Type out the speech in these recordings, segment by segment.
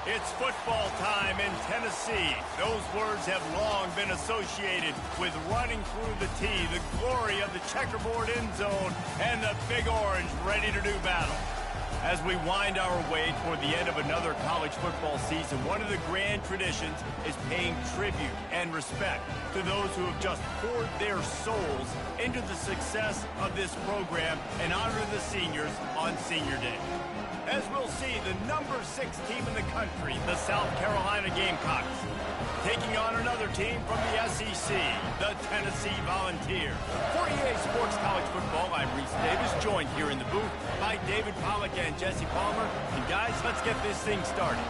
It's football time in Tennessee. Those words have long been associated with running through the tee, the glory of the checkerboard end zone, and the Big Orange ready to do battle. As we wind our way toward the end of another college football season, one of the grand traditions is paying tribute and respect to those who have just poured their souls into the success of this program and honor the seniors on Senior Day. As we'll see, the number 6 team in the country, the South Carolina Gamecocks, taking on another team from the SEC, the Tennessee Volunteers. For EA Sports College Football, I'm Reese Davis, joined here in the booth by David Pollack and Jesse Palmer. And guys, let's get this thing started.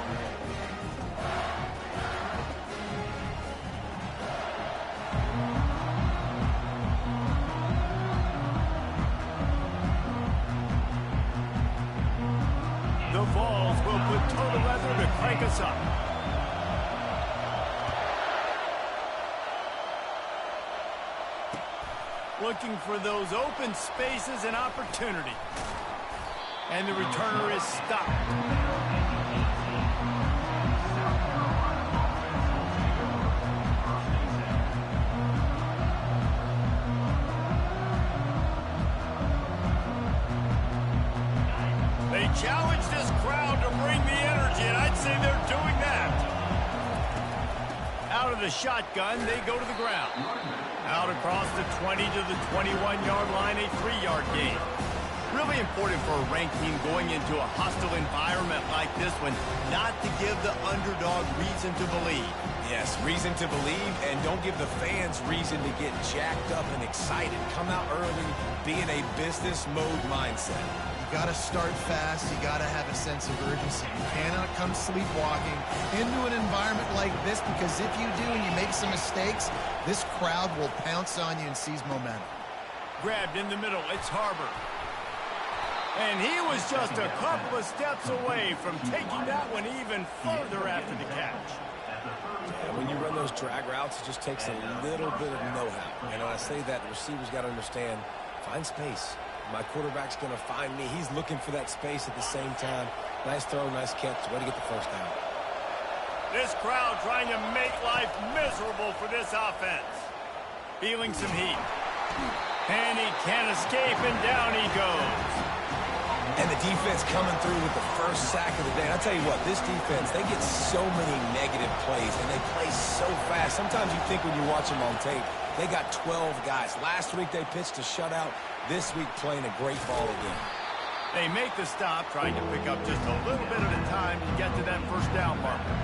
The Vols will put total leather to crank us up. Looking for those open spaces and opportunity. And the returner is stopped. They challenge this crowd to bring the energy, and I'd say they're doing that. Out of the shotgun, they go to the ground. Out across the 20 to the 21-yard line, a 3-yard gain. Really important for a ranked team going into a hostile environment like this one, not to give the underdog reason to believe. Yes, reason to believe, and don't give the fans reason to get jacked up and excited. Come out early, be in a business mode mindset. You got to start fast. You got to have a sense of urgency. You cannot come sleepwalking into an environment like this, because if you do and you make some mistakes, this crowd will pounce on you and seize momentum. Grabbed in the middle, it's Harbor. And he was just a couple of steps away from taking that one even further after the catch. Yeah, when you run those drag routes, it just takes a little bit of know-how. And when I say that, the receiver's got to understand, find space. My quarterback's going to find me. He's looking for that space at the same time. Nice throw, nice catch. Way to get the first down. This crowd trying to make life miserable for this offense. Feeling some heat. And he can't escape, and down he goes. And the defense coming through with the first sack of the day. And I'll tell you what, this defense, they get so many negative plays, and they play so fast. Sometimes you think when you watch them on tape, they got 12 guys. Last week they pitched a shutout. This week playing a great ball again. They make the stop, trying to pick up just a little bit at a time to get to that first down marker.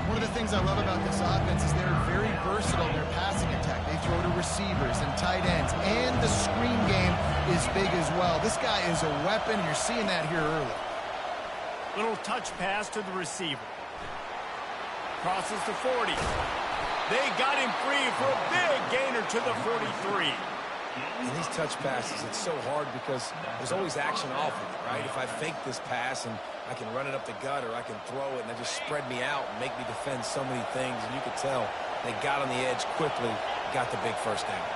One of the things I love about this offense is they're very versatile in their passing attack. They throw to receivers and tight ends, and the screen game is big as well. This guy is a weapon. You're seeing that here early. Little touch pass to the receiver. Crosses to 40. They got him free for a big gainer to the 43. And these touch passes, it's so hard because there's always action off of it, right? If I fake this pass and I can run it up the gut, or I can throw it and they just spread me out and make me defend so many things. And you could tell they got on the edge quickly, got the big first down.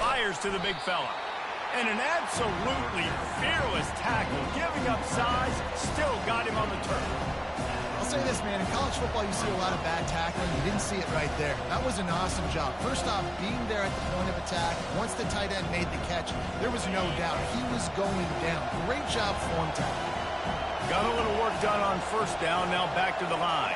Fires to the big fella. And an absolutely fearless tackle, giving up size, still got him on the turf. I'll say this, man, in college football you see a lot of bad tackling. You didn't see it right there. That was an awesome job. First off, being there at the point of attack. Once the tight end made the catch, there was no doubt he was going down. Great job form tackle. Got a little work done on first down, now back to the line.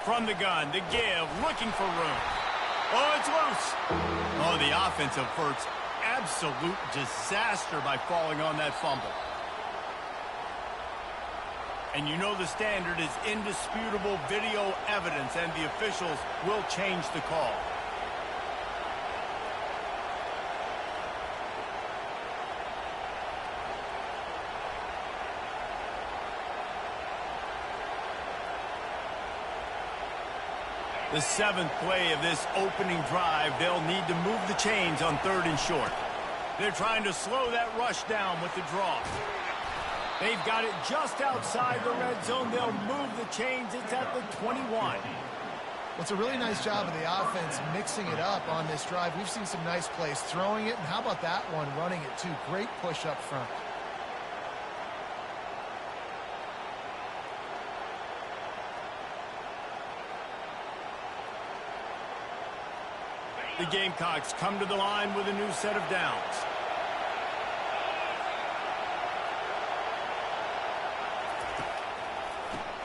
From the gun, the give, looking for room. Oh, it's loose. Oh, the offense averts absolute disaster by falling on that fumble. And you know the standard is indisputable video evidence, and the officials will change the call. The 7th play of this opening drive, they'll need to move the chains on 3rd and short. They're trying to slow that rush down with the draw. They've got it just outside the red zone. They'll move the chains. It's at the 21. Well, it's a really nice job of the offense mixing it up on this drive. We've seen some nice plays throwing it, and how about that one running it too? Great push up front. The Gamecocks come to the line with a new set of downs.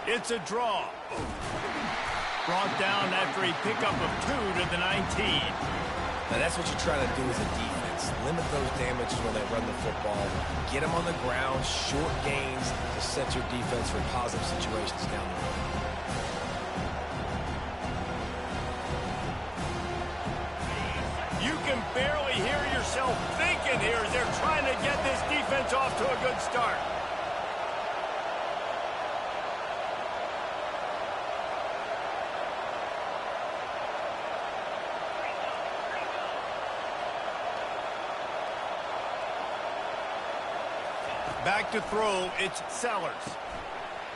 It's a draw. Brought down after a pickup of 2 to the 19. Now that's what you're trying to do as a defense. Limit those damages when they run the football. Get them on the ground, short gains to set your defense for positive situations down the road. You can barely hear yourself thinking here as they're trying to get this defense off to a good start. Back to throw, it's Sellers.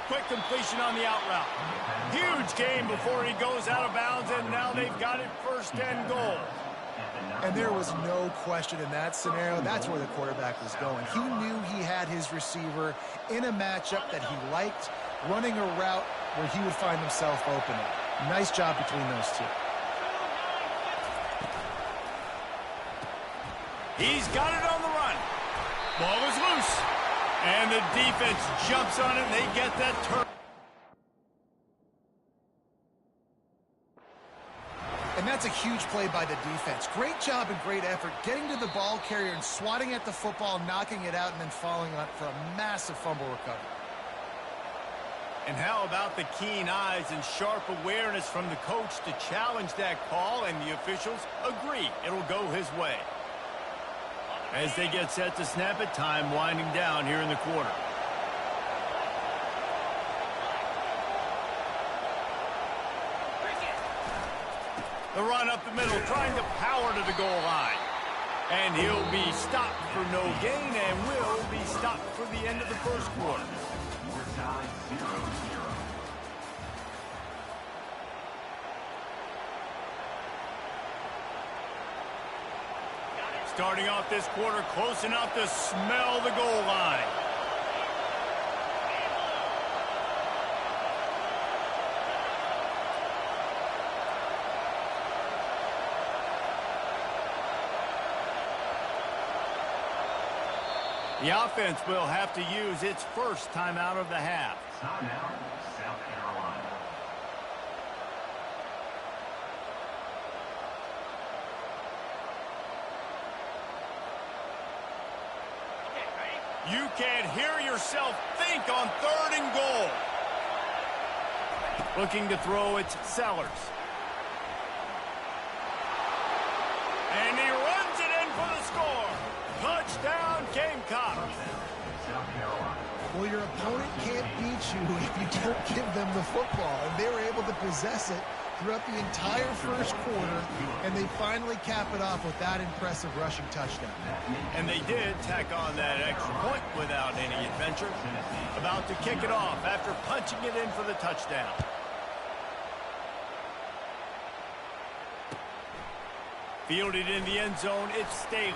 Quick completion on the out route. Huge gain before he goes out of bounds, and now they've got it 1st and goal. And there was no question in that scenario. That's where the quarterback was going. He knew he had his receiver in a matchup that he liked, running a route where he would find himself opening. Nice job between those two. He's got it on the run. Ball is loose. And the defense jumps on it, and they get that turn. And that's a huge play by the defense. Great job and great effort getting to the ball carrier and swatting at the football, knocking it out, and then falling on it for a massive fumble recovery. And how about the keen eyes and sharp awareness from the coach to challenge that call, and the officials agree it'll go his way. As they get set to snap it, time winding down here in the quarter. The run up the middle, trying to power to the goal line. And he'll be stopped for no gain and will be stopped for the end of the 1st quarter. Starting off this quarter close enough to smell the goal line. The offense will have to use its 1st timeout of the half. Timeout, South Carolina. You can't hear yourself think on 3rd and goal. Looking to throw, it's Sellers. And he runs it in for the score. Touchdown, Gamecock. Well, your opponent can't beat you if you don't give them the football. And they were able to possess it throughout the entire 1st quarter, and they finally cap it off with that impressive rushing touchdown. And they did tack on that extra point without any adventure. About to kick it off after punching it in for the touchdown. Fielded in the end zone, it's Staley.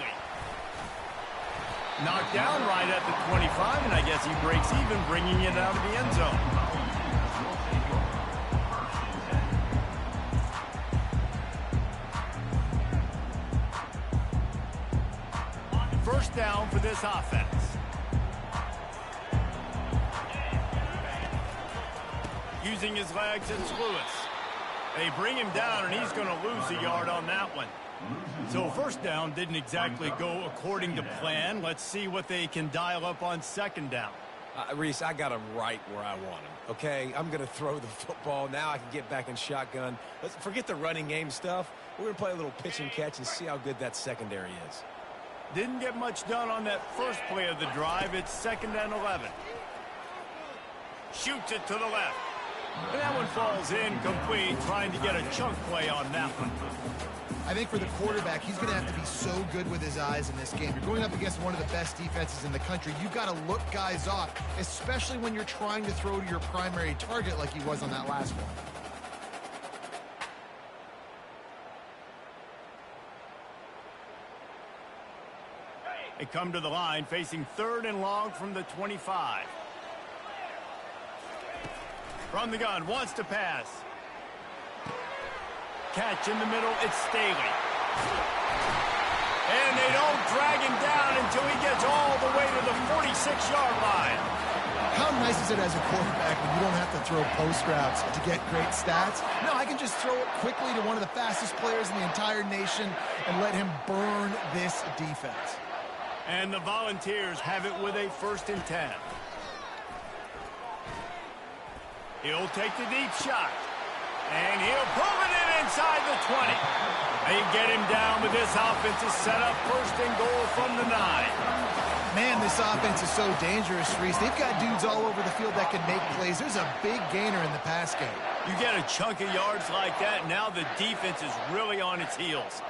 Knocked down right at the 25, and I guess he breaks even, bringing it out of the end zone. 1st down for this offense. Using his legs, it's Lewis. They bring him down, and he's going to lose a yard on that one. So first down didn't exactly go according to plan. Let's see what they can dial up on second down. Reese, I got him right where I want him, okay? I'm going to throw the football. Now I can get back in shotgun. Let's forget the running game stuff. We're going to play a little pitch and catch and see how good that secondary is. Didn't get much done on that first play of the drive. It's 2nd and 11. Shoots it to the left. And that one falls incomplete, trying to get a chunk play on that one. I think for the quarterback, he's going to have to be so good with his eyes in this game. You're going up against one of the best defenses in the country. You've got to look guys off, especially when you're trying to throw to your primary target like he was on that last one. They come to the line facing 3rd and long from the 25. From the gun, wants to pass. Catch in the middle, it's Staley. And they don't drag him down until he gets all the way to the 46-yard line. How nice is it as a quarterback when you don't have to throw post routes to get great stats? No, I can just throw it quickly to one of the fastest players in the entire nation and let him burn this defense. And the Volunteers have it with a 1st and 10. He'll take the deep shot. And he'll pull it in inside the 20. They get him down, but this offense is set up 1st and goal from the 9. Man, this offense is so dangerous, Reese. They've got dudes all over the field that can make plays. There's a big gainer in the pass game. You get a chunk of yards like that, now the defense is really on its heels.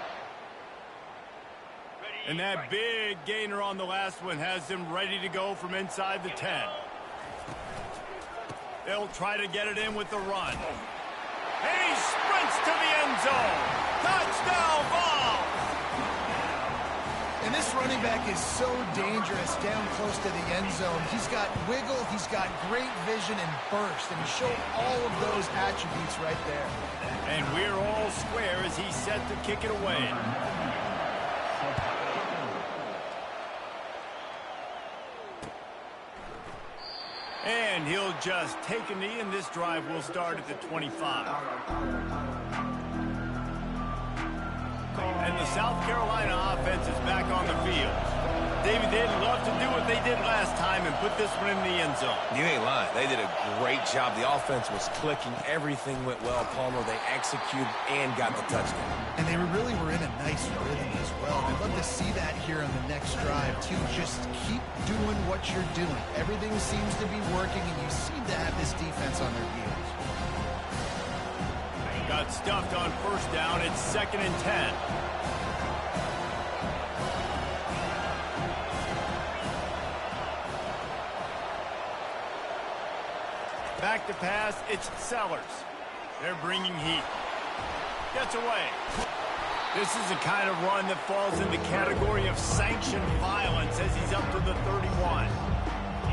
And that big gainer on the last one has them ready to go from inside the 10. They'll try to get it in with the run. And he sprints to the end zone. Touchdown ball! And this running back is so dangerous down close to the end zone. He's got wiggle, he's got great vision and burst, and he showed all of those attributes right there. And we're all square as he's set to kick it away. And he'll just take a knee, and this drive will start at the 25. And the South Carolina offense is back on the field. David, they'd love to do what they did last time and put this one in the end zone. You ain't lying. They did a great job. The offense was clicking. Everything went well. Palmer, they executed and got the touchdown. And they really were in a nice rhythm as well. I'd love to see that here on the next drive, too. Just keep doing what you're doing. Everything seems to be working, and you seem to have this defense on their heels. Got stuffed on 1st down. It's 2nd and 10. Back to pass, it's Sellers. They're bringing heat. Gets away. This is the kind of run that falls in the category of sanctioned violence as he's up to the 31.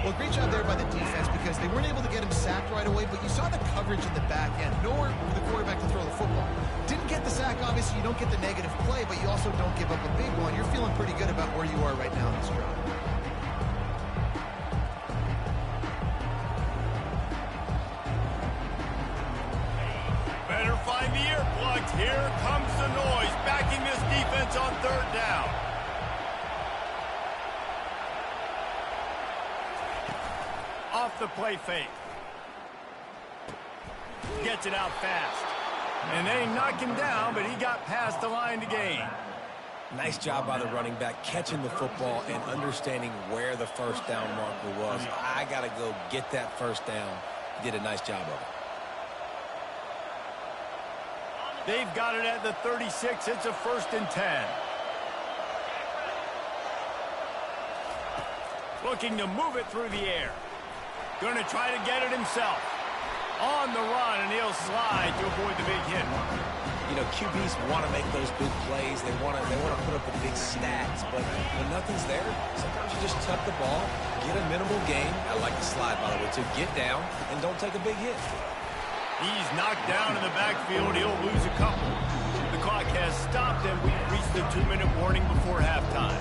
Well, great job there by the defense because they weren't able to get him sacked right away, but you saw the coverage in the back end. Nowhere for the quarterback to throw the football. Didn't get the sack, obviously. You don't get the negative play, but you also don't give up a big one. You're feeling pretty good about where you are right now in this drive. Better find the earplugs. Here comes the noise, backing this defense on 3rd down. Off the play fake. Gets it out fast. And they knock him down, but he got past the line to gain. Nice job by the running back catching the football and understanding where the 1st down marker was. I got to go get that 1st down. He did a nice job of it. They've got it at the 36. It's a 1st and 10. Looking to move it through the air. Going to try to get it himself. On the run, and he'll slide to avoid the big hit. You know, QBs want to make those big plays. They want to put up the big stats. But when nothing's there, sometimes you just tuck the ball, get a minimal gain. I like the slide, by the way, to get down and don't take a big hit. He's knocked down in the backfield. He'll lose a couple. The clock has stopped, and we've reached the 2-minute warning before halftime.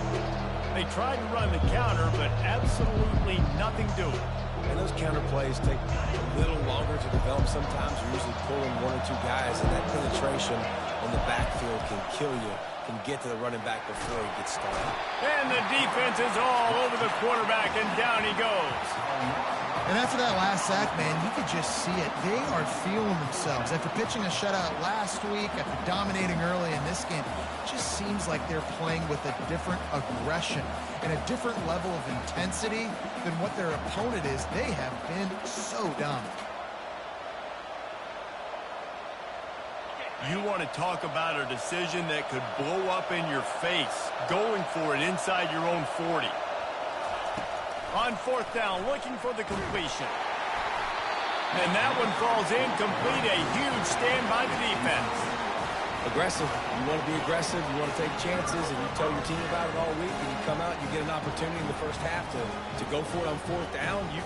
They tried to run the counter, but absolutely nothing doing. And those counter plays take a little longer to develop sometimes. You're usually pulling one or two guys, and that penetration in the backfield can kill you, can get to the running back before he gets started. And the defense is all over the quarterback, and down he goes. And after that last sack, man, you could just see it. They are feeling themselves. After pitching a shutout last week, after dominating early in this game, it just seems like they're playing with a different aggression and a different level of intensity than what their opponent is. They have been so dominant. You want to talk about a decision that could blow up in your face, going for it inside your own 40. On fourth down, looking for the completion. And that one falls incomplete. A huge stand by the defense. Aggressive. You want to be aggressive. You want to take chances, and you tell your team about it all week, and you come out, you get an opportunity in the first half to go for it on fourth down. You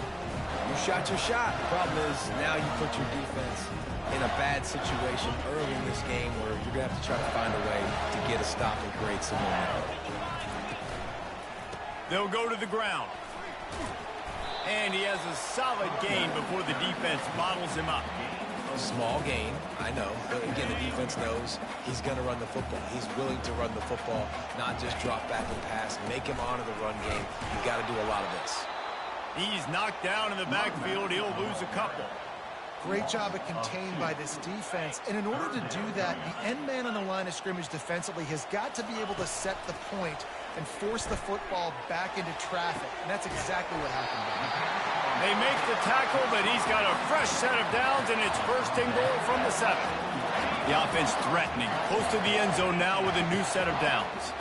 shot your shot. The problem is now you put your defense in a bad situation early in this game where you're going to have to try to find a way to get a stop and create some momentum. They'll go to the ground. And he has a solid gain before the defense bottles him up. Small gain, I know. But again, the defense knows he's going to run the football. He's willing to run the football, not just drop back and pass. Make him honor the run game. You've got to do a lot of this. He's knocked down in the backfield. He'll lose a couple. Great job of contained by this defense. And in order to do that, the end man on the line of scrimmage defensively has got to be able to set the point and force the football back into traffic. And that's exactly what happened. They make the tackle, but he's got a fresh set of downs, and it's first and goal from the 7. The offense threatening, close to the end zone now with a new set of downs.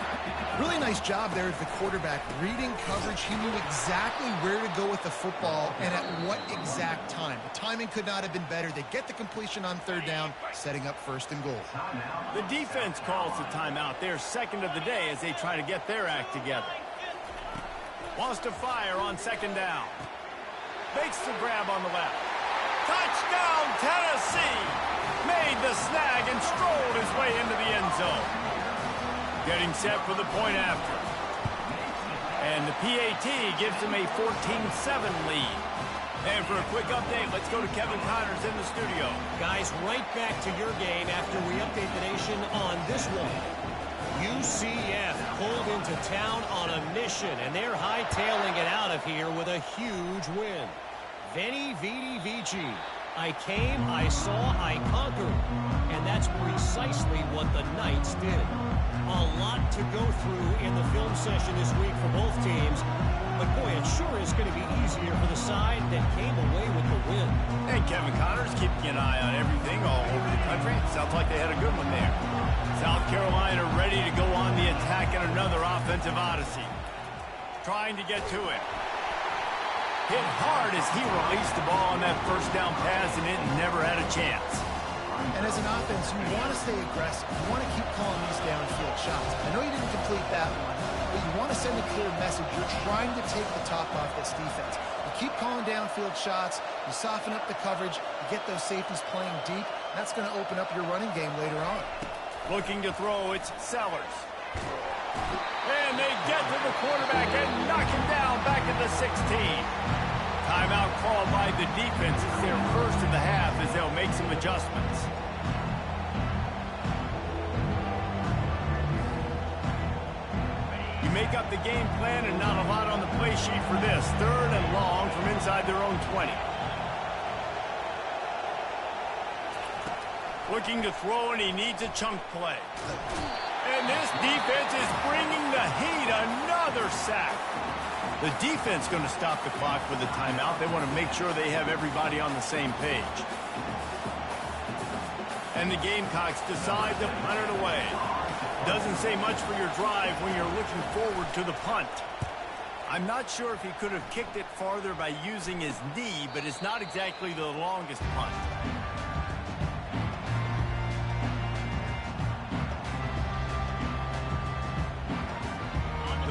Really nice job there at the quarterback. Reading coverage, he knew exactly where to go with the football and at what exact time. The timing could not have been better. They get the completion on third down, setting up first and goal. The defense calls the timeout. They're second of the day as they try to get their act together. Wants to fire on second down. Makes the grab on the left. Touchdown, Tennessee! Made the snag and strolled his way into the end zone. Getting set for the point after. And the PAT gives him a 14-7 lead. And for a quick update, let's go to Kevin Connors in the studio. Guys, right back to your game after we update the nation on this one. UCF pulled into town on a mission, and they're hightailing it out of here with a huge win. Veni, Vidi, Vici. I came, I saw, I conquered. And that's precisely what the Knights did. A lot to go through in the film session this week for both teams. But boy, it sure is going to be easier for the side that came away with the win. And Kevin Connors keeping an eye on everything all over the country. Sounds like they had a good one there. South Carolina ready to go on the attack in another offensive odyssey. Trying to get to it. Hit hard as he released the ball on that first down pass, and it never had a chance. And as an offense, you want to stay aggressive. You want to keep calling these downfield shots. I know you didn't complete that one, but you want to send a clear message. You're trying to take the top off this defense. You keep calling downfield shots. You soften up the coverage. You get those safeties playing deep. That's going to open up your running game later on. Looking to throw, it's Sellers. And they get to the quarterback and knock him down back at the 16. Timeout called by the defense. It's their first of the half as they'll make some adjustments. You make up the game plan and not a lot on the play sheet for this. Third and long from inside their own 20. Looking to throw, and he needs a chunk play. And this defense is bringing the heat. Another sack. The defense going to stop the clock for the timeout. They want to make sure they have everybody on the same page. And the Gamecocks decide to punt it away. Doesn't say much for your drive when you're looking forward to the punt. I'm not sure if he could have kicked it farther by using his knee, but it's not exactly the longest punt.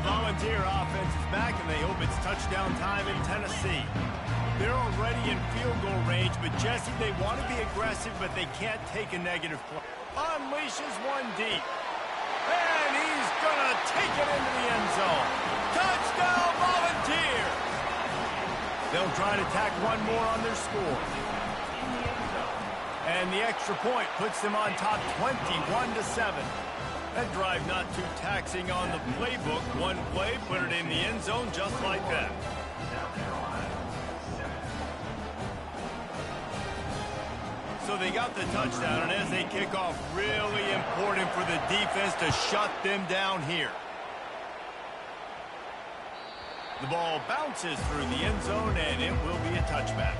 Volunteer offense is back, and they hope it's touchdown time in Tennessee. They're already in field goal range, but Jesse, they want to be aggressive, but they can't take a negative play. Unleashes one deep. And he's going to take it into the end zone. Touchdown, Volunteer! They'll try to tack one more on their score. And the extra point puts them on top 21-7. That drive not too taxing on the playbook. One play, put it in the end zone just like that. So they got the touchdown, and as they kick off, really important for the defense to shut them down here. The ball bounces through the end zone, and it will be a touchback.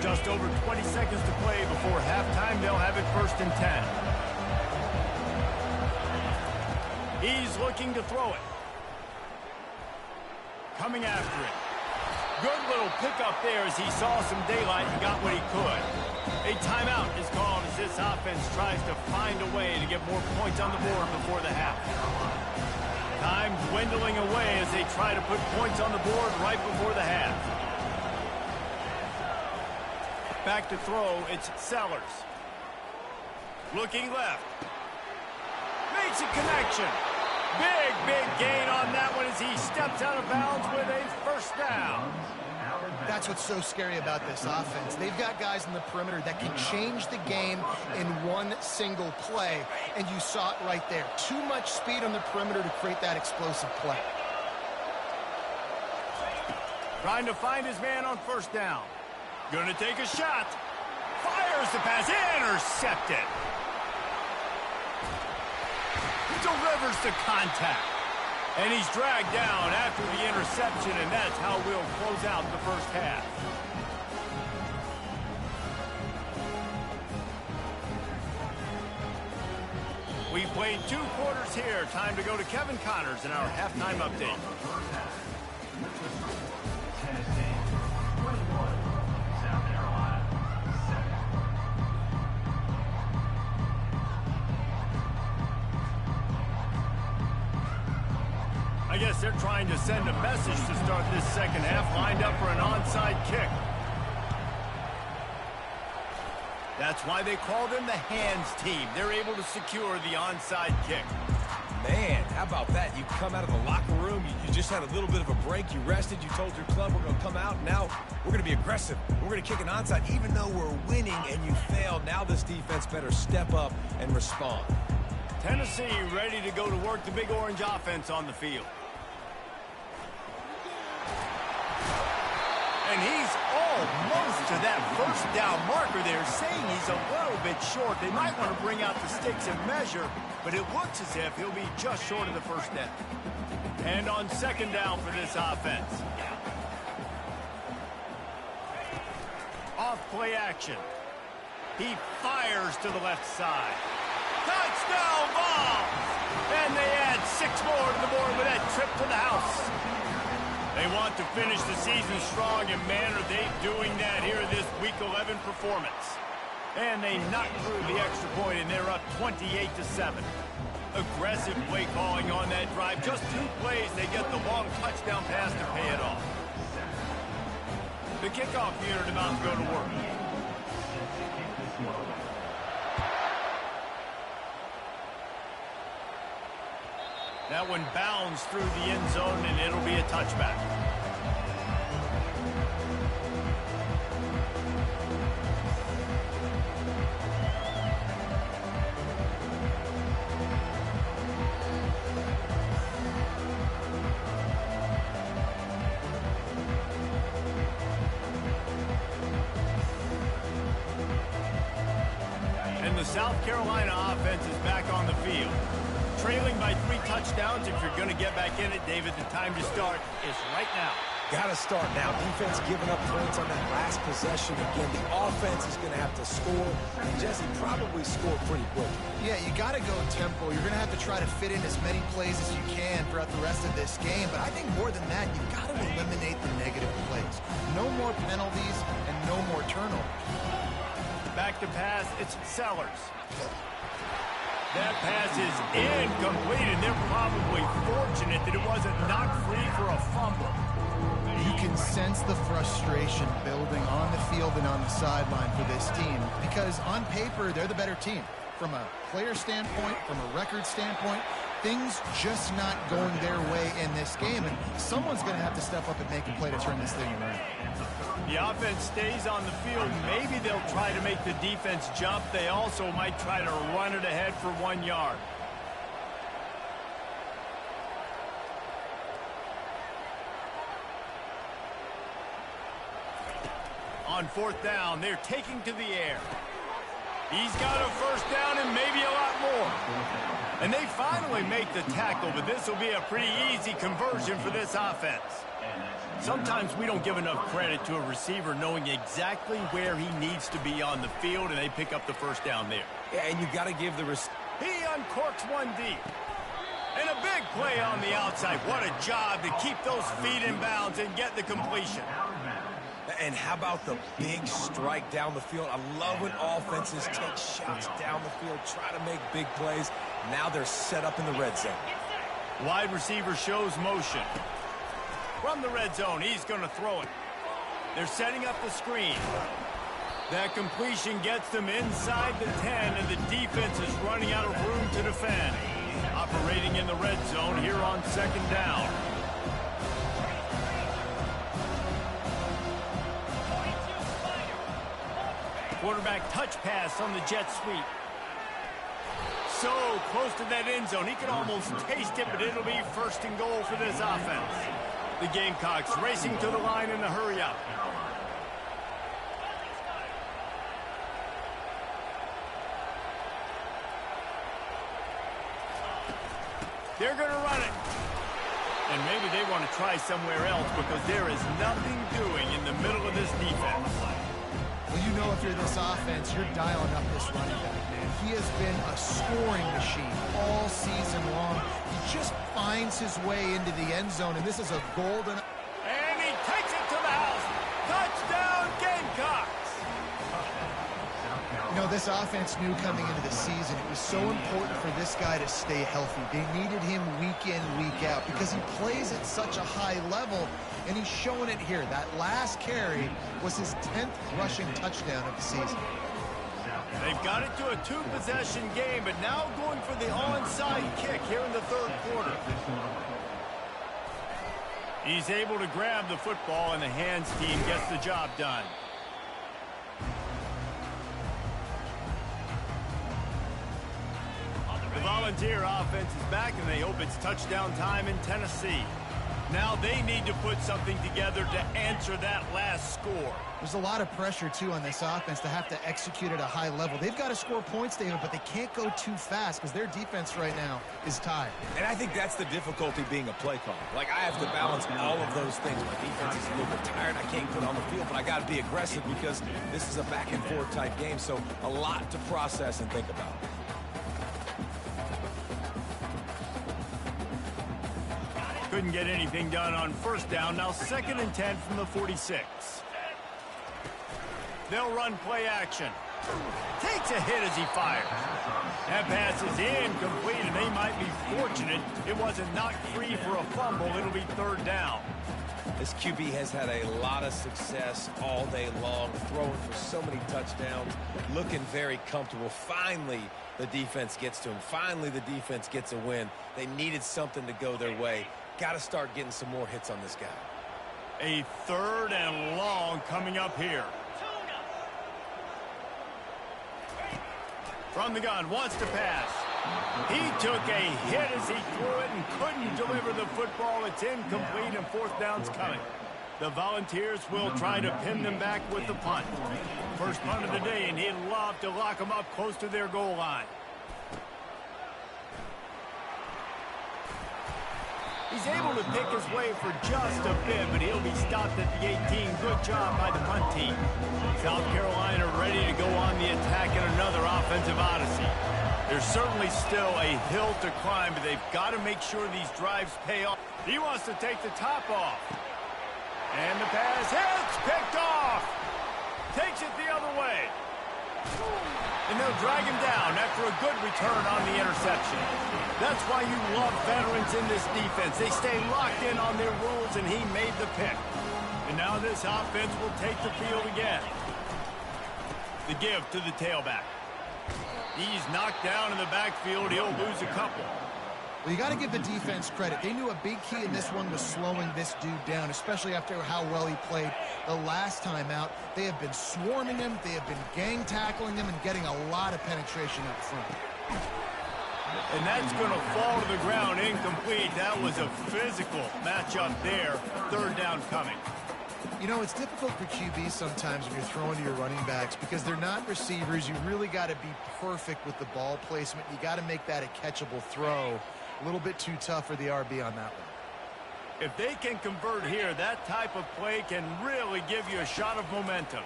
Just over 20 seconds to play before halftime. They'll have it 1st and 10. He's looking to throw it. Coming after it. Good little pickup there as he saw some daylight and got what he could. A timeout is called as this offense tries to find a way to get more points on the board before the half. Time dwindling away as they try to put points on the board right before the half. Back to throw, it's Sellers. Looking left. Makes a connection. Big gain on that one as he steps out of bounds with a 1st down. That's what's so scary about this offense. They've got guys in the perimeter that can change the game in one single play, and you saw it right there. Too much speed on the perimeter to create that explosive play. Trying to find his man on 1st down. Gonna take a shot. Fires the pass. Intercepted. Delivers the contact. And he's dragged down after the interception, and that's how we'll close out the 1st half. We played 2 quarters here. Time to go to Kevin Connors in our halftime update. Tennessee, 21. South Carolina, 7. I guess they're trying to send a message to start this 2nd half, lined up for an onside kick. That's why they call them the hands team. They're able to secure the onside kick. Man, how about that? You come out of the locker room, you just had a little bit of a break, you rested, you told your club we're going to come out, and now we're going to be aggressive. We're going to kick an onside, even though we're winning and you failed. Now this defense better step up and respond. Tennessee ready to go to work the Big Orange offense on the field. And he's almost to that 1st down marker there, saying he's a little bit short. They might want to bring out the sticks and measure, but it looks as if he'll be just short of the 1st down. And on 2nd down for this offense. Off play action. He fires to the left side. Touchdown ball! And they add 6 more to the board with that trip to the house. They want to finish the season strong, and man, are they doing that here in this Week 11 performance. And they knock through the extra point, and they're up 28-7. Aggressive play calling on that drive. Just 2 plays, they get the long touchdown pass to pay it off. The kickoff unit about to go to work. That one bounds through the end zone, and it'll be a touchback. And the South Carolina offense is back on the field. Trailing by 3 touchdowns. If you're going to get back in it, David, the time to start is right now. Got to start now. Defense giving up points on that last possession. Again, the offense is going to have to score, and Jesse probably scored pretty quick. Yeah, you got to go tempo. You're going to have to try to fit in as many plays as you can throughout the rest of this game. But I think more than that, you've got to eliminate the negative plays. No more penalties and no more turnovers. Back to pass, it's Sellers. That pass is incomplete, and they're probably fortunate that it wasn't knocked free for a fumble. You can sense the frustration building on the field and on the sideline for this team because on paper, they're the better team. From a player standpoint, from a record standpoint, things just not going their way in this game, and someone's going to have to step up and make a play to turn this thing around. The offense stays on the field. Maybe they'll try to make the defense jump. They also might try to run it ahead for 1 yard. On fourth down, they're taking to the air. He's got a first down and maybe a lot more. And they finally make the tackle, but this will be a pretty easy conversion for this offense. Sometimes we don't give enough credit to a receiver knowing exactly where he needs to be on the field, and they pick up the first down there. Yeah, and you got to give the He uncorks one deep. And a big play on the outside. What a job to keep those feet in bounds and get the completion. And how about the big strike down the field? I love when offenses take shots down the field, try to make big plays. Now they're set up in the red zone. Wide receiver shows motion. From the red zone, he's going to throw it. They're setting up the screen. That completion gets them inside the 10, and the defense is running out of room to defend. Operating in the red zone here on second down. Quarterback touch pass on the jet sweep. So close to that end zone. He can almost taste it, but it'll be first and goal for this offense. The Gamecocks racing to the line in a hurry-up. They're going to run it. And maybe they want to try somewhere else because there is nothing doing in the middle of this defense. Well, you know if you're this offense, you're dialing up this running back, man. He has been a scoring machine all season long. He just finds his way into the end zone, and this is a golden... And he takes it to the house. Touchdown, Gamecocks! You know, this offense knew coming into the season it was so important for this guy to stay healthy. They needed him week in, week out because he plays at such a high level, and he's showing it here. That last carry was his 10th rushing touchdown of the season. They've got it to a two-possession game, but now going for the onside kick here in the third quarter. He's able to grab the football, and the hands team gets the job done. The Volunteer offense is back, and they hope it's touchdown time in Tennessee. Now they need to put something together to answer that last score. There's a lot of pressure, too, on this offense to have to execute at a high level. They've got to score points, David, but they can't go too fast because their defense right now is tied. And I think that's the difficulty being a play caller. Like, I have to balance all of those things. My defense is a little bit tired. I can't put on the field, but I got to be aggressive because this is a back-and-forth type game, so a lot to process and think about. Couldn't get anything done on first down. Now 2nd and 10 from the 46. They'll run play action. Takes a hit as he fires. That pass is incomplete, and they might be fortunate it wasn't knocked free for a fumble. It'll be third down. This QB has had a lot of success all day long, throwing for so many touchdowns, looking very comfortable. Finally, the defense gets to him. Finally, the defense gets a win. They needed something to go their way. Got to start getting some more hits on this guy. A third and long coming up here. From the gun, wants to pass. He took a hit as he threw it and couldn't deliver the football. It's incomplete, and fourth down's coming. The Volunteers will try to pin them back with the punt. First punt of the day, and he'd love to lock them up close to their goal line. He's able to pick his way for just a bit, but he'll be stopped at the 18. Good job by the punt team. South Carolina ready to go on the attack in another offensive odyssey. There's certainly still a hill to climb, but they've got to make sure these drives pay off. He wants to take the top off. And the pass hits, picked off. Takes it the other way. And they'll drag him down after a good return on the interception. That's why you love veterans in this defense. They stay locked in on their rules, and he made the pick. And now this offense will take the field again. The give to the tailback. He's knocked down in the backfield. He'll lose a couple. Well, you got to give the defense credit. They knew a big key in this one was slowing this dude down, especially after how well he played the last time out. They have been swarming him. They have been gang tackling him and getting a lot of penetration up front. And that's going to fall to the ground incomplete. That was a physical matchup there. Third down coming. You know, it's difficult for QBs sometimes when you're throwing to your running backs because they're not receivers. You really got to be perfect with the ball placement. You got to make that a catchable throw. A little bit too tough for the RB on that one. If they can convert here, that type of play can really give you a shot of momentum.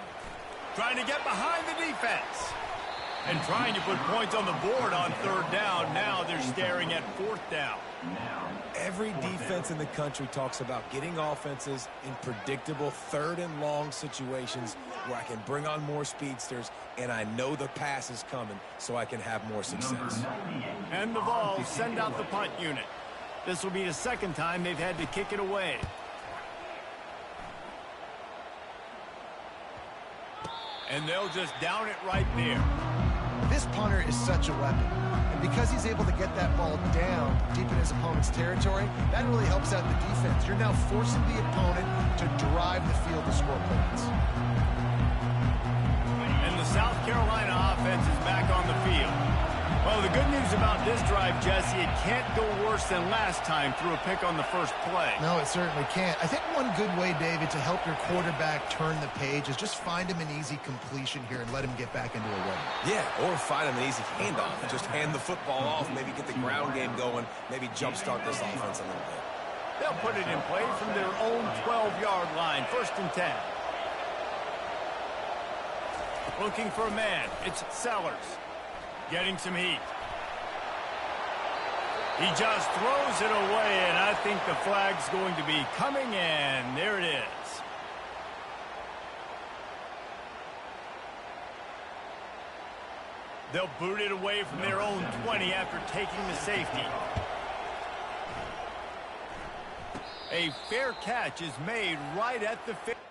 Trying to get behind the defense. And trying to put points on the board on third down. Now they're staring at fourth down. Every defense in the country talks about getting offenses in predictable third and long situations where I can bring on more speedsters and I know the pass is coming so I can have more success. And the Vols send out the punt unit. This will be the second time they've had to kick it away. And they'll just down it right there. This punter is such a weapon. And because he's able to get that ball down deep in his opponent's territory, that really helps out the defense. You're now forcing the opponent to drive the field to score points. And the South Carolina offense is back on the field. Well, the good news about this drive, Jesse, it can't go worse than last time through a pick on the first play. No, it certainly can't. I think one good way, David, to help your quarterback turn the page is just find him an easy completion here and let him get back into a run. Yeah, or find him an easy handoff. Just hand the football off, maybe get the ground game going, maybe jumpstart this offense a little bit. They'll put it in play from their own 12-yard line, 1st and 10. Looking for a man. It's Sellers. Getting some heat. He just throws it away, and I think the flag's going to be coming in. There it is. They'll boot it away from their own 20 after taking the safety. A fair catch is made right at the 50.